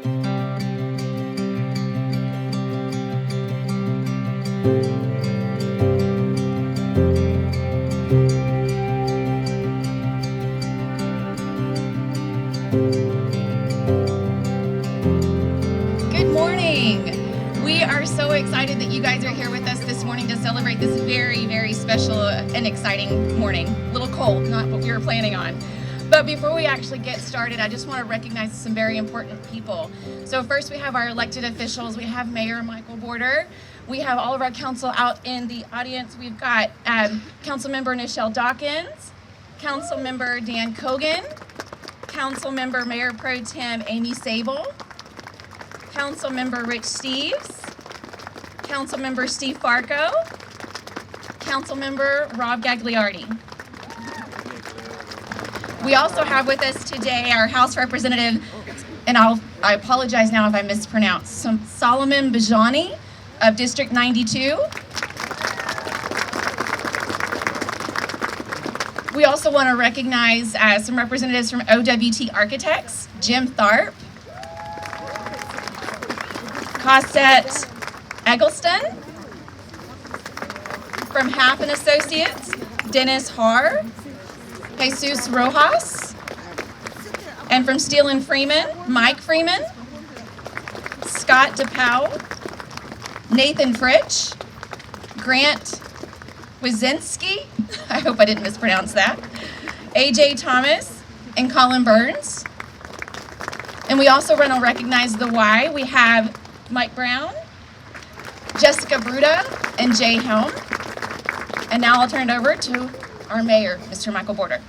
Good morning. We are so excited that you guys are here with us this morning to celebrate this very, very special and exciting morning. A little cold, not what we were planning on. But before we actually get started, I just want to recognize some very important people. So first we have our elected officials. We have Mayor Michael Border. We have all of our council out in the audience. We've got Council Member Nichelle Dawkins, Council Member Dan Cogan, Council Member Mayor Pro Tem Amy Sable, Council Member Rich Steves, Council Member Steve Farco, Council Member Rob Gagliardi. We also have with us today our House Representative, and I apologize now if I mispronounce, Solomon Bajani of District 92. We also want to recognize some representatives from OWT Architects, Jim Tharp, Cosette Eggleston, from Half and Associates, Dennis Haar, Jesus Rojas, and from Steele and Freeman, Mike Freeman, Scott DePauw, Nathan Fritch, Grant Wazinski, I hope I didn't mispronounce that, AJ Thomas, and Colin Burns. And we also want to recognize the Y. We have Mike Brown, Jessica Bruda, and Jay Helm. And now I'll turn it over to our mayor, Mr. Michael Border.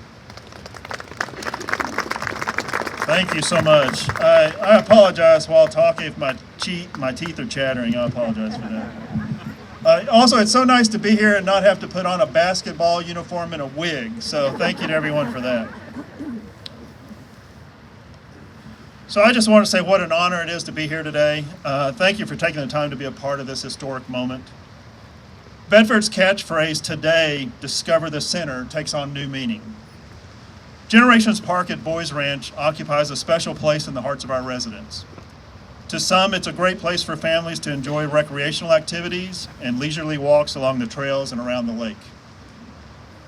Thank you so much. I apologize while talking if my teeth are chattering. I apologize for that. Also, it's so nice to be here and not have to put on a basketball uniform and a wig. So thank you to everyone for that. So I just want to say what an honor it is to be here today. Thank you for taking the time to be a part of this historic moment. Bedford's catchphrase today, "Discover the Center," takes on new meaning. Generations Park at Boys Ranch occupies a special place in the hearts of our residents. To some, it's a great place for families to enjoy recreational activities and leisurely walks along the trails and around the lake.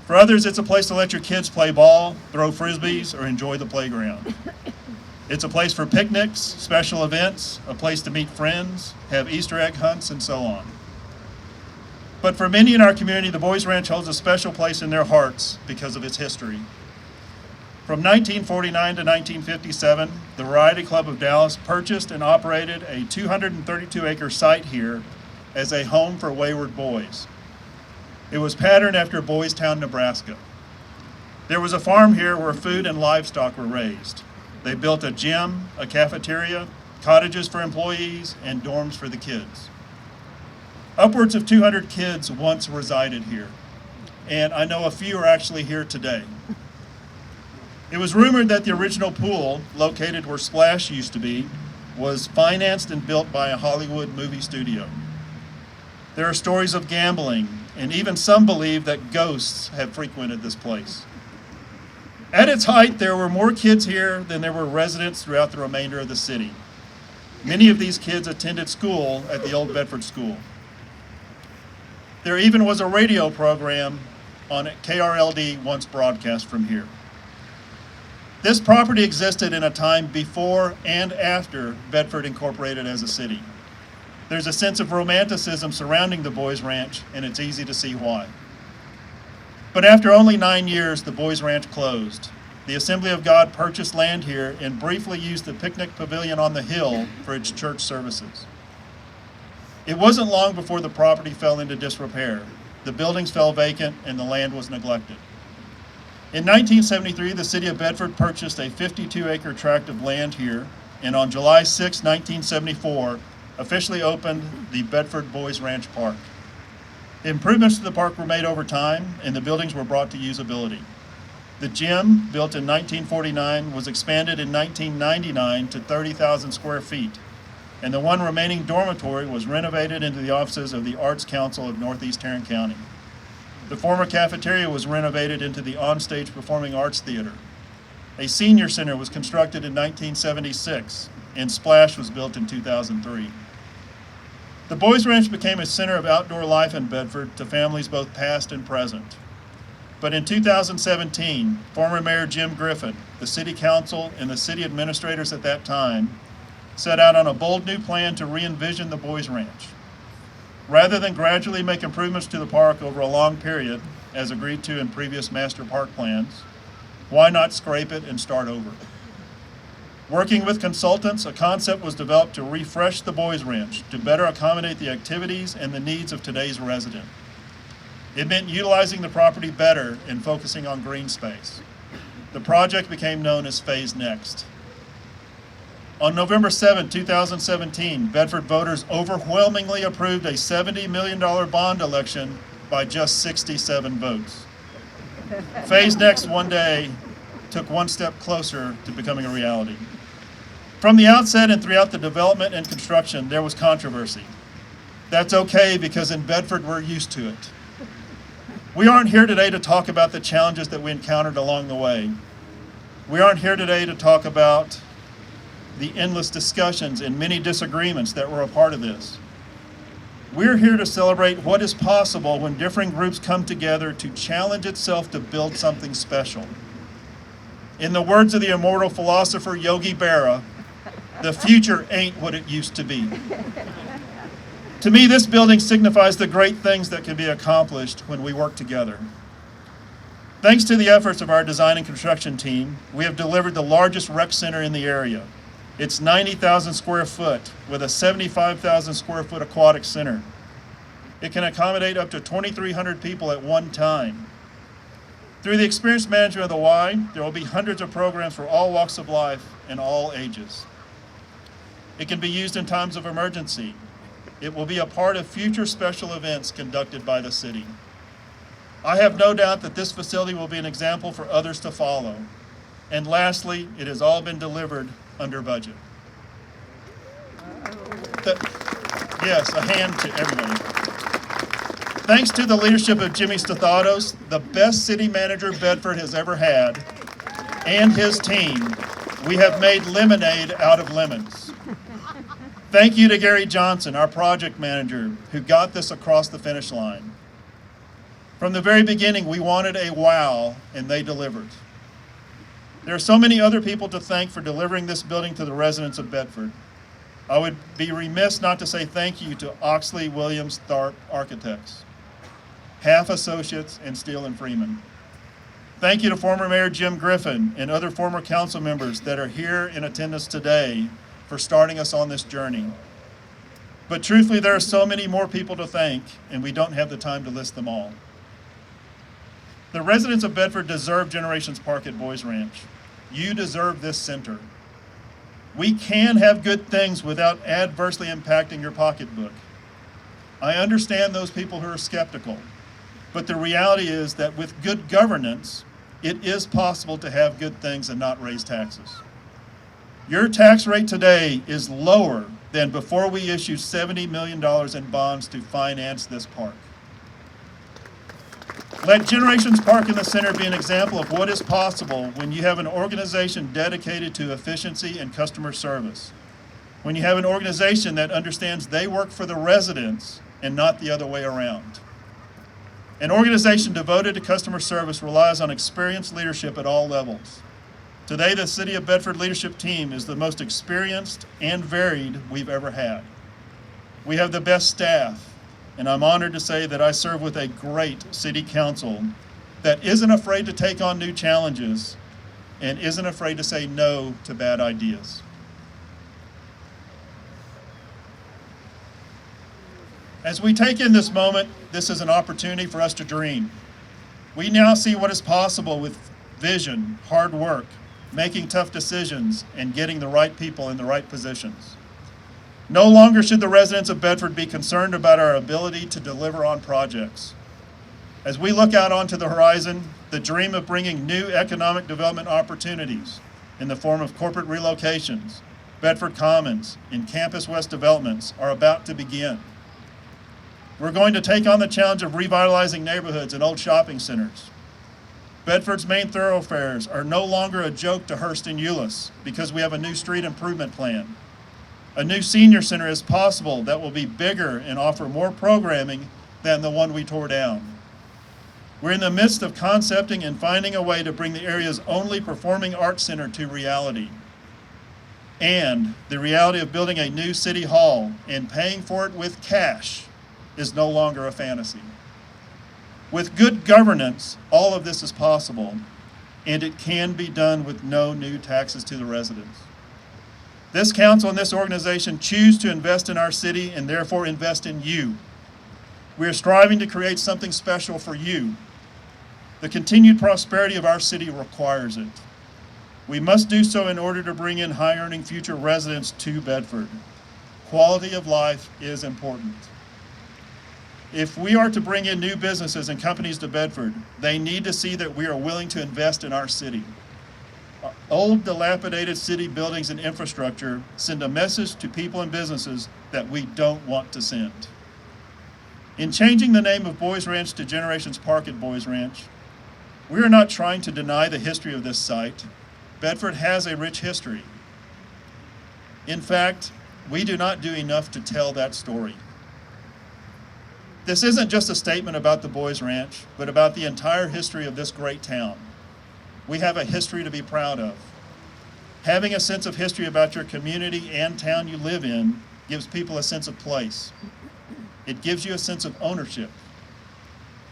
For others, it's a place to let your kids play ball, throw frisbees, or enjoy the playground. It's a place for picnics, special events, a place to meet friends, have Easter egg hunts, and so on. But for many in our community, the Boys Ranch holds a special place in their hearts because of its history. From 1949 to 1957, the Variety Club of Dallas purchased and operated a 232-acre site here as a home for wayward boys. It was patterned after Boys Town, Nebraska. There was a farm here where food and livestock were raised. They built a gym, a cafeteria, cottages for employees, and dorms for the kids. Upwards of 200 kids once resided here, and I know a few are actually here today. It was rumored that the original pool, located where Splash used to be, was financed and built by a Hollywood movie studio. There are stories of gambling, and even some believe that ghosts have frequented this place. At its height, there were more kids here than there were residents throughout the remainder of the city. Many of these kids attended school at the Old Bedford School. There even was a radio program on KRLD once broadcast from here. This property existed in a time before and after Bedford incorporated as a city. There's a sense of romanticism surrounding the Boys Ranch, and it's easy to see why. But after only 9 years, the Boys Ranch closed. The Assembly of God purchased land here and briefly used the picnic pavilion on the hill for its church services. It wasn't long before the property fell into disrepair. The buildings fell vacant and the land was neglected. In 1973, the City of Bedford purchased a 52-acre tract of land here, and on July 6, 1974, officially opened the Bedford Boys Ranch Park. Improvements to the park were made over time, and the buildings were brought to usability. The gym, built in 1949, was expanded in 1999 to 30,000 square feet, and the one remaining dormitory was renovated into the offices of the Arts Council of Northeast Tarrant County. The former cafeteria was renovated into the Onstage Performing Arts Theater. A senior center was constructed in 1976, and Splash was built in 2003. The Boys Ranch became a center of outdoor life in Bedford to families both past and present. But in 2017, former Mayor Jim Griffin, the City Council, and the city administrators at that time set out on a bold new plan to re-envision the Boys Ranch. Rather than gradually make improvements to the park over a long period, as agreed to in previous master park plans, why not scrape it and start over? Working with consultants, a concept was developed to refresh the Boys Ranch to better accommodate the activities and the needs of today's resident. It meant utilizing the property better and focusing on green space. The project became known as Phase Next. On November 7, 2017, Bedford voters overwhelmingly approved a $70 million bond election by just 67 votes. Phase Next one day took one step closer to becoming a reality. From the outset and throughout the development and construction, there was controversy. That's okay, because in Bedford we're used to it. We aren't here today to talk about the challenges that we encountered along the way. We aren't here today to talk about the endless discussions and many disagreements that were a part of this. We're here to celebrate what is possible when differing groups come together to challenge itself to build something special. In the words of the immortal philosopher Yogi Berra, the future ain't what it used to be. To me, this building signifies the great things that can be accomplished when we work together. Thanks to the efforts of our design and construction team, we have delivered the largest rec center in the area. It's 90,000 square foot with a 75,000 square foot aquatic center. It can accommodate up to 2,300 people at one time. Through the experienced management of the Y, there will be hundreds of programs for all walks of life and all ages. It can be used in times of emergency. It will be a part of future special events conducted by the city. I have no doubt that this facility will be an example for others to follow. And lastly, it has all been delivered under budget. Yes, a hand to everybody. Thanks to the leadership of Jimmy Stathados, the best city manager Bedford has ever had, and his team, we have made lemonade out of lemons. Thank you to Gary Johnson, our project manager, who got this across the finish line. From the very beginning, we wanted a wow, and they delivered. There are so many other people to thank for delivering this building to the residents of Bedford. I would be remiss not to say thank you to Oxley Williams Tharp Architects, Half Associates, and Steele and Freeman. Thank you to former Mayor Jim Griffin and other former council members that are here in attendance today for starting us on this journey. But truthfully, there are so many more people to thank, and we don't have the time to list them all. The residents of Bedford deserve Generations Park at Boys Ranch. You deserve this center. We can have good things without adversely impacting your pocketbook. I understand those people who are skeptical, but the reality is that with good governance, it is possible to have good things and not raise taxes. Your tax rate today is lower than before we issued $70 million in bonds to finance this park. Let Generations Park in the Center be an example of what is possible when you have an organization dedicated to efficiency and customer service. When you have an organization that understands they work for the residents and not the other way around. An organization devoted to customer service relies on experienced leadership at all levels. Today, the City of Bedford leadership team is the most experienced and varied we've ever had. We have the best staff, and I'm honored to say that I serve with a great city council that isn't afraid to take on new challenges and isn't afraid to say no to bad ideas. As we take in this moment, this is an opportunity for us to dream. We now see what is possible with vision, hard work, making tough decisions, and getting the right people in the right positions. No longer should the residents of Bedford be concerned about our ability to deliver on projects. As we look out onto the horizon, the dream of bringing new economic development opportunities in the form of corporate relocations, Bedford Commons, and Campus West developments are about to begin. We're going to take on the challenge of revitalizing neighborhoods and old shopping centers. Bedford's main thoroughfares are no longer a joke to Hearst and Euless because we have a new street improvement plan. A new senior center is possible that will be bigger and offer more programming than the one we tore down. We're in the midst of concepting and finding a way to bring the area's only performing arts center to reality. And the reality of building a new city hall and paying for it with cash is no longer a fantasy. With good governance, all of this is possible, and it can be done with no new taxes to the residents. This council and this organization choose to invest in our city and therefore invest in you. We are striving to create something special for you. The continued prosperity of our city requires it. We must do so in order to bring in high-earning future residents to Bedford. Quality of life is important. If we are to bring in new businesses and companies to Bedford, they need to see that we are willing to invest in our city. Old, dilapidated city buildings and infrastructure send a message to people and businesses that we don't want to send. In changing the name of Boys Ranch to Generations Park at Boys Ranch, we are not trying to deny the history of this site. Bedford has a rich history. In fact, we do not do enough to tell that story. This isn't just a statement about the Boys Ranch, but about the entire history of this great town. We have a history to be proud of. Having a sense of history about your community and town you live in gives people a sense of place. It gives you a sense of ownership.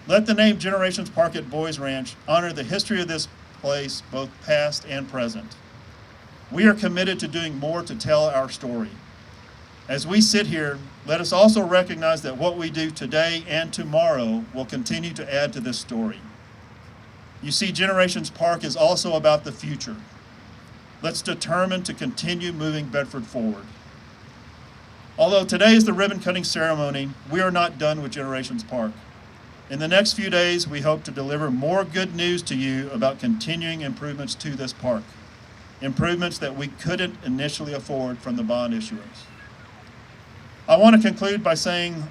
Let the name Generations Park at Boys Ranch honor the history of this place, both past and present. We are committed to doing more to tell our story. As we sit here, let us also recognize that what we do today and tomorrow will continue to add to this story. You see, Generations Park is also about the future. Let's determine to continue moving Bedford forward. Although today is the ribbon cutting ceremony, we are not done with Generations Park. In the next few days, we hope to deliver more good news to you about continuing improvements to this park, improvements that we couldn't initially afford from the bond issuers. I want to conclude by saying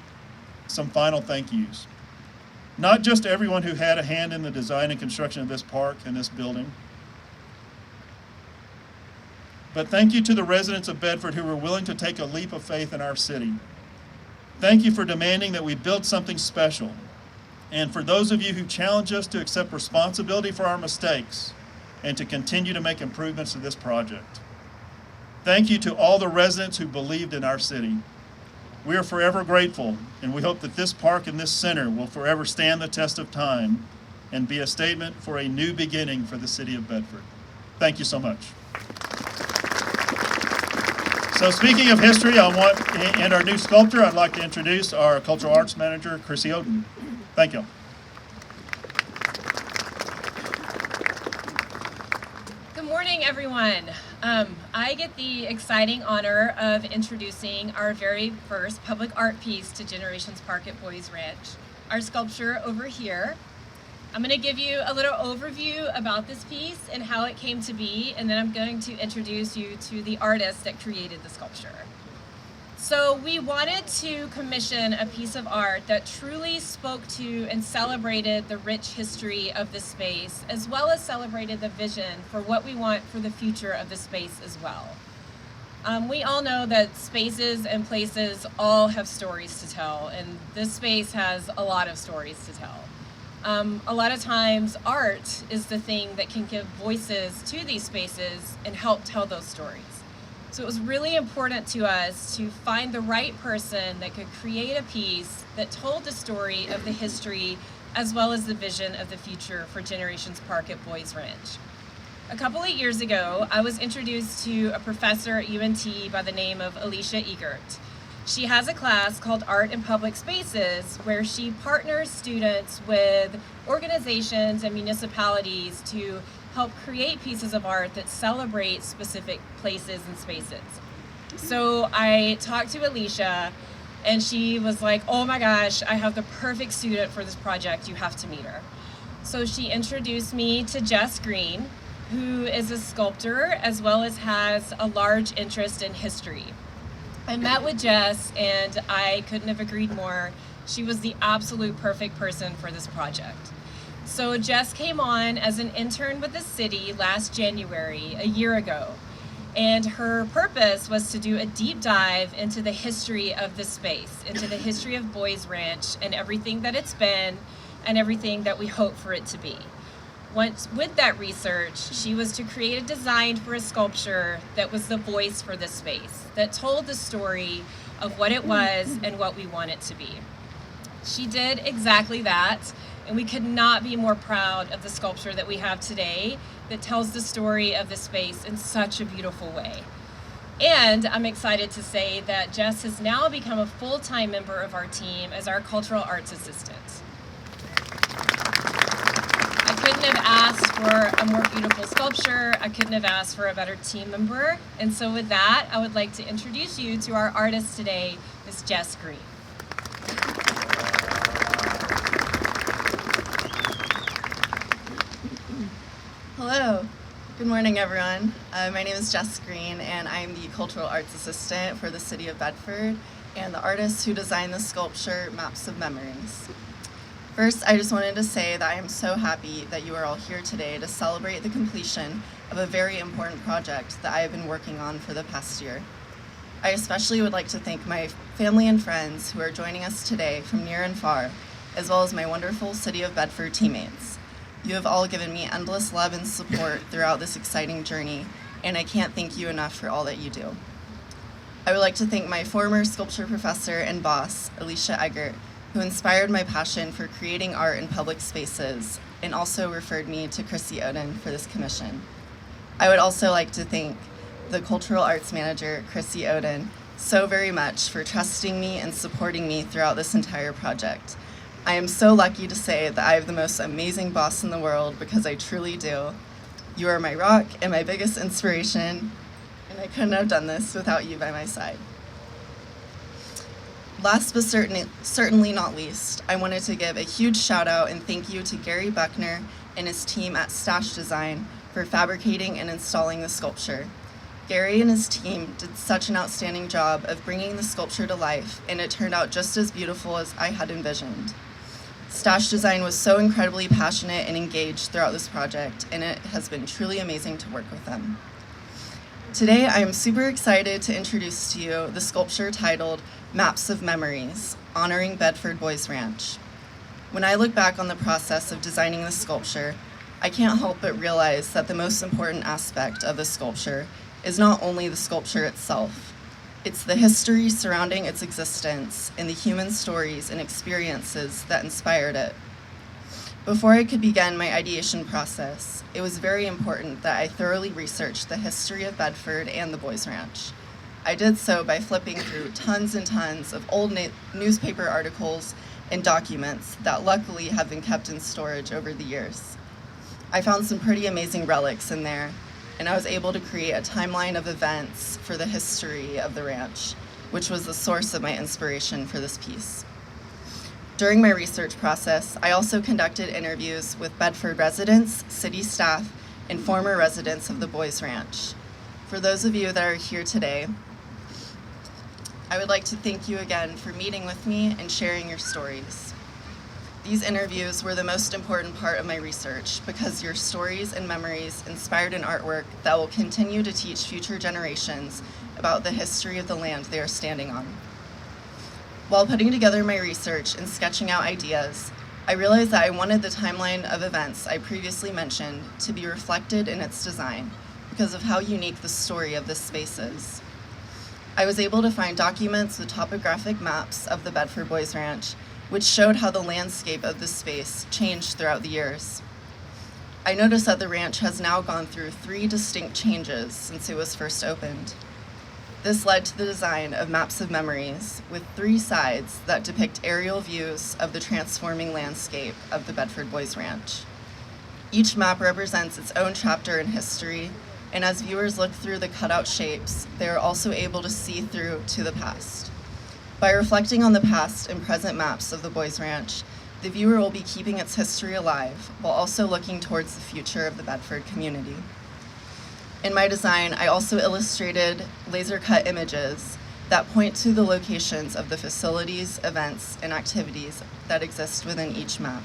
some final thank yous. Not just everyone who had a hand in the design and construction of this park and this building, but thank you to the residents of Bedford who were willing to take a leap of faith in our city. Thank you for demanding that we build something special. And for those of you who challenge us to accept responsibility for our mistakes and to continue to make improvements to this project. Thank you to all the residents who believed in our city. We are forever grateful, and we hope that this park and this center will forever stand the test of time and be a statement for a new beginning for the city of Bedford. Thank you so much. So speaking of history, and our new sculptor, I'd like to introduce our Cultural Arts Manager, Chrissy Oden. Thank you. Good morning, everyone. I get the exciting honor of introducing our very first public art piece to Generations Park at Boys Ranch, our sculpture over here. I'm going to give you a little overview about this piece and how it came to be, and then I'm going to introduce you to the artist that created the sculpture. So we wanted to commission a piece of art that truly spoke to and celebrated the rich history of the space, as well as celebrated the vision for what we want for the future of the space as well. We all know that spaces and places all have stories to tell, and this space has a lot of stories to tell. A lot of times art is the thing that can give voices to these spaces and help tell those stories. So it was really important to us to find the right person that could create a piece that told the story of the history as well as the vision of the future for Generations Park at Boys Ranch. A couple of years ago, I was introduced to a professor at UNT by the name of Alicia Egert. She has a class called Art in Public Spaces where she partners students with organizations and municipalities to help create pieces of art that celebrate specific places and spaces. So I talked to Alicia and she was like, oh my gosh, I have the perfect student for this project, you have to meet her. So she introduced me to Jess Green, who is a sculptor as well as has a large interest in history. I met with Jess and I couldn't have agreed more. She was the absolute perfect person for this project. So Jess came on as an intern with the city last January, a year ago. And her purpose was to do a deep dive into the history of the space, into the history of Boys Ranch and everything that it's been and everything that we hope for it to be. Once with that research, she was to create a design for a sculpture that was the voice for the space, that told the story of what it was and what we want it to be. She did exactly that, and we could not be more proud of the sculpture that we have today that tells the story of the space in such a beautiful way. And I'm excited to say that Jess has now become a full-time member of our team as our cultural arts assistant. I couldn't have asked for a more beautiful sculpture. I couldn't have asked for a better team member. And so with that, I would like to introduce you to our artist today, Ms. Jess Green. Hello. Good morning, everyone. My name is Jess Green, and I'm the Cultural Arts Assistant for the City of Bedford and the artist who designed the sculpture, Maps of Memories. First, I just wanted to say that I am so happy that you are all here today to celebrate the completion of a very important project that I have been working on for the past year. I especially would like to thank my family and friends who are joining us today from near and far, as well as my wonderful City of Bedford teammates. You have all given me endless love and support throughout this exciting journey, and I can't thank you enough for all that you do. I would like to thank my former sculpture professor and boss, Alicia Eggert, who inspired my passion for creating art in public spaces and also referred me to Chrissy Oden for this commission. I would also like to thank the cultural arts manager, Chrissy Oden, so very much for trusting me and supporting me throughout this entire project. I am so lucky to say that I have the most amazing boss in the world, because I truly do. You are my rock and my biggest inspiration, and I couldn't have done this without you by my side. Last but certainly not least, I wanted to give a huge shout out and thank you to Gary Buckner and his team at Stash Design for fabricating and installing the sculpture. Gary and his team did such an outstanding job of bringing the sculpture to life, and it turned out just as beautiful as I had envisioned. Stash Design was so incredibly passionate and engaged throughout this project, and it has been truly amazing to work with them. Today, I am super excited to introduce to you the sculpture titled Maps of Memories, honoring Bedford Boys Ranch. When I look back on the process of designing the sculpture, I can't help but realize that the most important aspect of the sculpture is not only the sculpture itself. It's the history surrounding its existence and the human stories and experiences that inspired it. Before I could begin my ideation process, it was very important that I thoroughly research the history of Bedford and the Boys Ranch. I did so by flipping through tons and tons of old newspaper articles and documents that luckily have been kept in storage over the years. I found some pretty amazing relics in there, and I was able to create a timeline of events for the history of the ranch, which was the source of my inspiration for this piece. During my research process, I also conducted interviews with Bedford residents, city staff, and former residents of the Boys Ranch. For those of you that are here today, I would like to thank you again for meeting with me and sharing your stories. These interviews were the most important part of my research, because your stories and memories inspired an artwork that will continue to teach future generations about the history of the land they are standing on. While putting together my research and sketching out ideas, I realized that I wanted the timeline of events I previously mentioned to be reflected in its design because of how unique the story of this space is. I was able to find documents with topographic maps of the Bedford Boys Ranch, which showed how the landscape of this space changed throughout the years. I noticed that the ranch has now gone through 3 distinct changes since it was first opened. This led to the design of Maps of Memories, with 3 sides that depict aerial views of the transforming landscape of the Bedford Boys Ranch. Each map represents its own chapter in history, and as viewers look through the cutout shapes, they are also able to see through to the past. By reflecting on the past and present maps of the Boys Ranch, the viewer will be keeping its history alive while also looking towards the future of the Bedford community. In my design, I also illustrated laser-cut images that point to the locations of the facilities, events, and activities that exist within each map.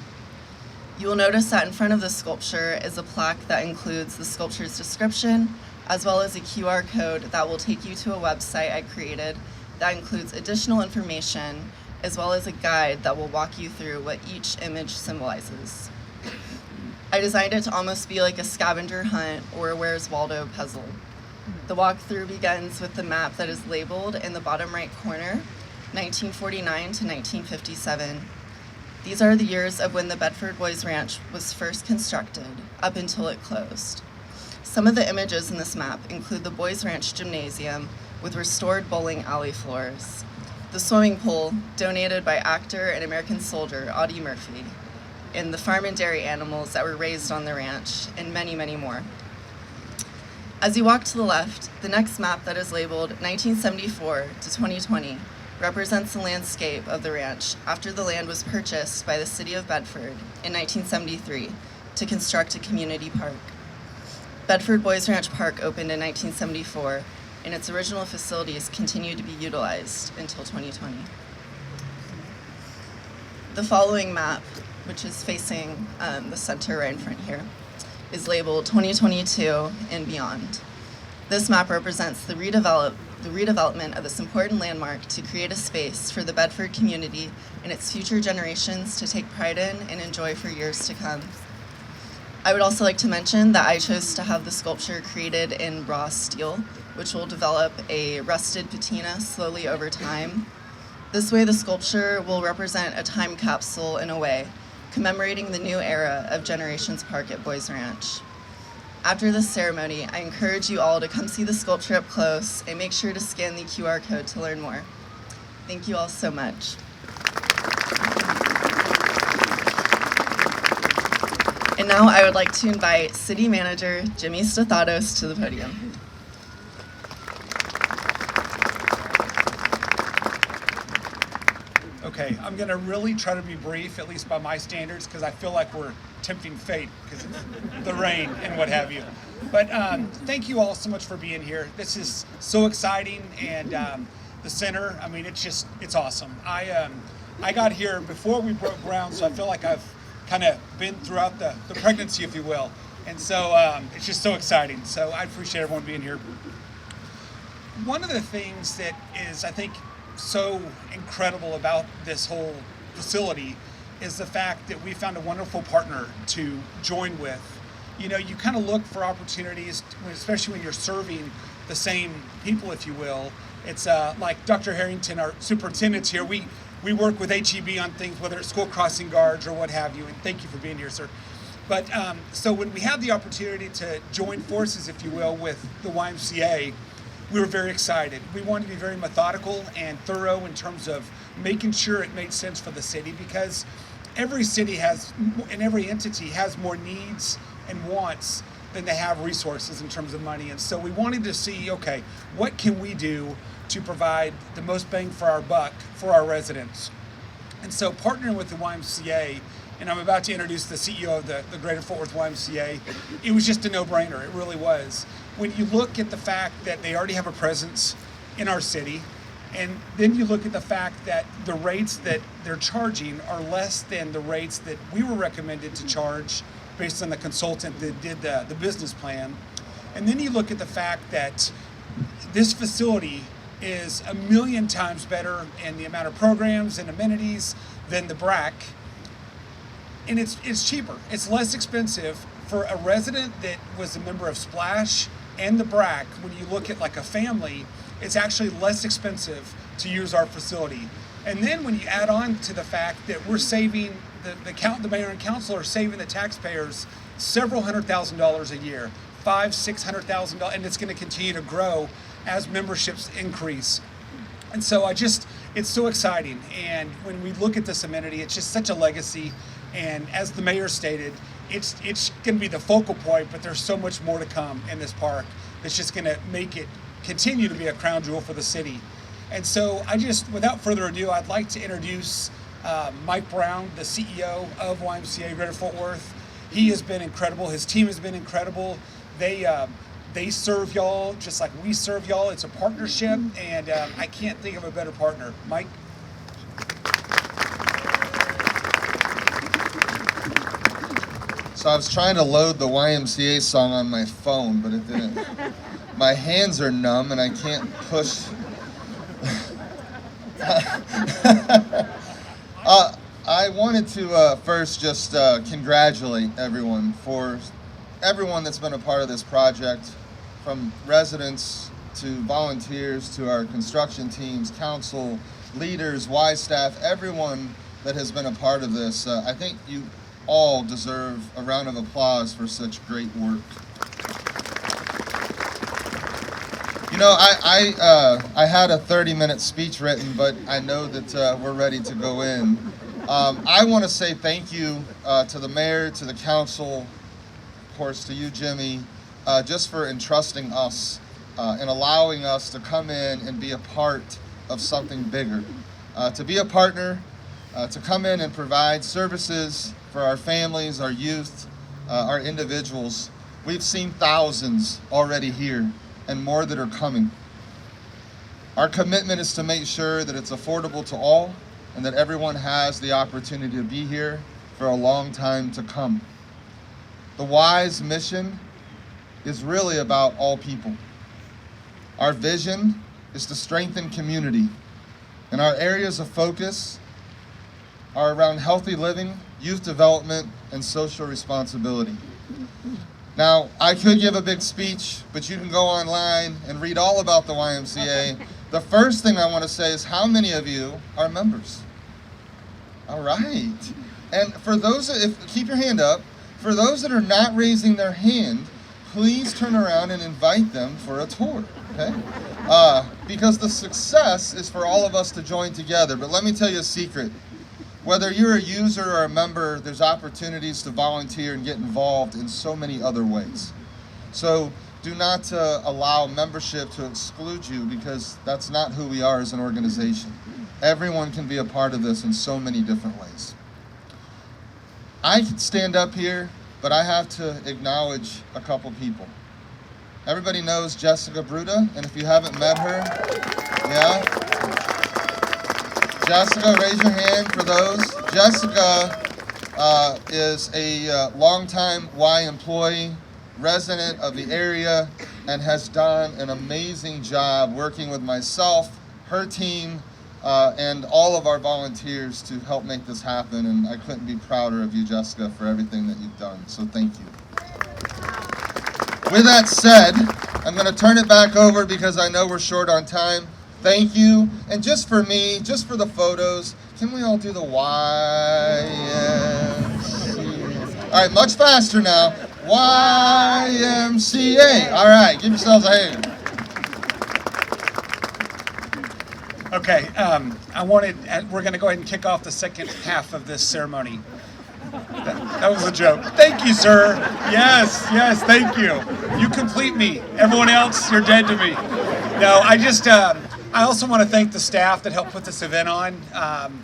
You will notice that in front of the sculpture is a plaque that includes the sculpture's description, as well as a QR code that will take you to a website I created that includes additional information, as well as a guide that will walk you through what each image symbolizes. I designed it to almost be like a scavenger hunt or a Where's Waldo puzzle. The walkthrough begins with the map that is labeled in the bottom right corner, 1949 to 1957. These are the years of when the Bedford Boys Ranch was first constructed, up until it closed. Some of the images in this map include the Boys Ranch Gymnasium with restored bowling alley floors, the swimming pool donated by actor and American soldier Audie Murphy, and the farm and dairy animals that were raised on the ranch, and many, many more. As you walk to the left, the next map that is labeled 1974 to 2020 represents the landscape of the ranch after the land was purchased by the City of Bedford in 1973 to construct a community park. Bedford Boys Ranch Park opened in 1974, and its original facilities continue to be utilized until 2020. The following map, which is facing the center right in front here, is labeled 2022 and beyond. This map represents the redevelopment of this important landmark to create a space for the Bedford community and its future generations to take pride in and enjoy for years to come. I would also like to mention that I chose to have the sculpture created in raw steel, which will develop a rusted patina slowly over time. This way, the sculpture will represent a time capsule in a way, commemorating the new era of Generations Park at Boys Ranch. After this ceremony, I encourage you all to come see the sculpture up close and make sure to scan the QR code to learn more. Thank you all so much. And now I would like to invite City Manager Jimmy Stathatos to the podium. Okay, I'm going to really try to be brief, at least by my standards, because I feel like we're tempting fate because it's the rain and what have you. But thank you all so much for being here. This is so exciting, and the center, I mean, it's awesome. I got here before we broke ground, so I feel like I've kind of been throughout the pregnancy, if you will. And so it's just so exciting. So I appreciate everyone being here. One of the things that is, I think, so incredible about this whole facility is the fact that we found a wonderful partner to join with. You know, you kind of look for opportunities, especially when you're serving the same people, if you will. It's like Dr. Harrington, our superintendent here, we work with HEB on things, whether it's school crossing guards or what have you, and thank you for being here, sir. But so when we had the opportunity to join forces, if you will, with the YMCA, we were very excited. We wanted to be very methodical and thorough in terms of making sure it made sense for the city, because every city has, and every entity has more needs and wants than they have resources in terms of money. And so we wanted to see, okay, what can we do to provide the most bang for our buck for our residents? And so partnering with the YMCA, and I'm about to introduce the CEO of the Greater Fort Worth YMCA, it was just a no-brainer, it really was. When you look at the fact that they already have a presence in our city, and then you look at the fact that the rates that they're charging are less than the rates that we were recommended to charge based on the consultant that did the business plan. And then you look at the fact that this facility is 1,000,000 times better in the amount of programs and amenities than the BRAC. And it's cheaper. It's less expensive for a resident that was a member of Splash and the BRAC. When you look at like a family, it's actually less expensive to use our facility. And then when you add on to the fact that we're saving, the mayor and council are saving the taxpayers several $100,000 a year, $500,000-$600,000, and it's going to continue to grow as memberships increase. And so it's so exciting. And when we look at this amenity, it's just such a legacy. And as the mayor stated, it's going to be the focal point, but there's so much more to come in this park that's just going to make it continue to be a crown jewel for the city. And so without further ado, I'd like to introduce Mike Brown, the CEO of YMCA Greater Fort Worth. He has been incredible. His team has been incredible. They serve y'all just like we serve y'all. It's a partnership, and I can't think of a better partner. Mike? So I was trying to load the YMCA song on my phone, but it didn't my hands are numb and I can't push. I wanted to first just congratulate everyone that's been a part of this project, from residents to volunteers to our construction teams, council, leaders, Y staff, everyone that has been a part of this. I think you all deserve a round of applause for such great work. You know, I had a 30-minute speech written, but I know that we're ready to go in. I want to say thank you to the mayor, to the council, of course to you, Jimmy, just for entrusting us and allowing us to come in and be a part of something bigger. To be a partner, to come in and provide services for our families, our youth, our individuals. We've seen thousands already here and more that are coming. Our commitment is to make sure that it's affordable to all and that everyone has the opportunity to be here for a long time to come. The Y's mission is really about all people. Our vision is to strengthen community, and our areas of focus are around healthy living, youth development, and social responsibility. Now, I could give a big speech, but you can go online and read all about the YMCA. The first thing I want to say is, how many of you are members? All right. And for those, keep your hand up. For those that are not raising their hand, please turn around and invite them for a tour, okay? Because the success is for all of us to join together. But let me tell you a secret. Whether you're a user or a member, there's opportunities to volunteer and get involved in so many other ways. So do not allow membership to exclude you, because that's not who we are as an organization. Everyone can be a part of this in so many different ways. I could stand up here, but I have to acknowledge a couple people. Everybody knows Jessica Bruda, and if you haven't met her, yeah? Jessica, raise your hand for those. Jessica is a longtime Y employee, resident of the area, and has done an amazing job working with myself, her team, and all of our volunteers to help make this happen. And I couldn't be prouder of you, Jessica, for everything that you've done. So thank you. With that said, I'm going to turn it back over because I know we're short on time. Thank you. And just for me, just for the photos, can we all do the YMCA? All right, much faster now. YMCA. All right, give yourselves a hand. Okay, we're going to go ahead and kick off the second half of this ceremony. That was a joke. Thank you, sir. Yes, thank you. You complete me. Everyone else, you're dead to me. No, I also want to thank the staff that helped put this event on.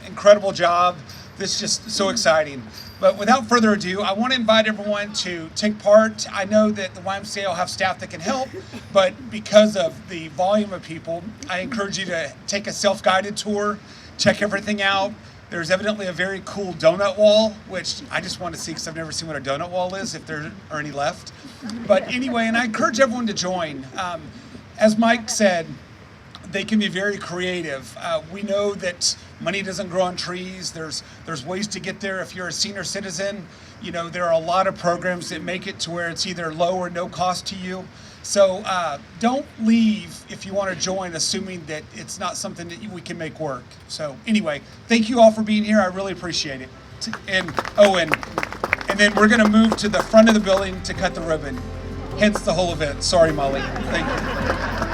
Incredible job. This is just so exciting. But without further ado, I want to invite everyone to take part. I know that the YMCA will have staff that can help, but because of the volume of people, I encourage you to take a self-guided tour, check everything out. There's evidently a very cool donut wall, which I just want to see because I've never seen what a donut wall is, if there are any left. But anyway, and I encourage everyone to join. As Mike said, they can be very creative. We know that money doesn't grow on trees. There's ways to get there. If you're a senior citizen, you know, there are a lot of programs that make it to where it's either low or no cost to you. So don't leave if you want to join assuming that it's not something that we can make work. So anyway, thank you all for being here. I really appreciate it. And then we're going to move to the front of the building to cut the ribbon. Hence the whole event. Sorry, Molly. Thank you.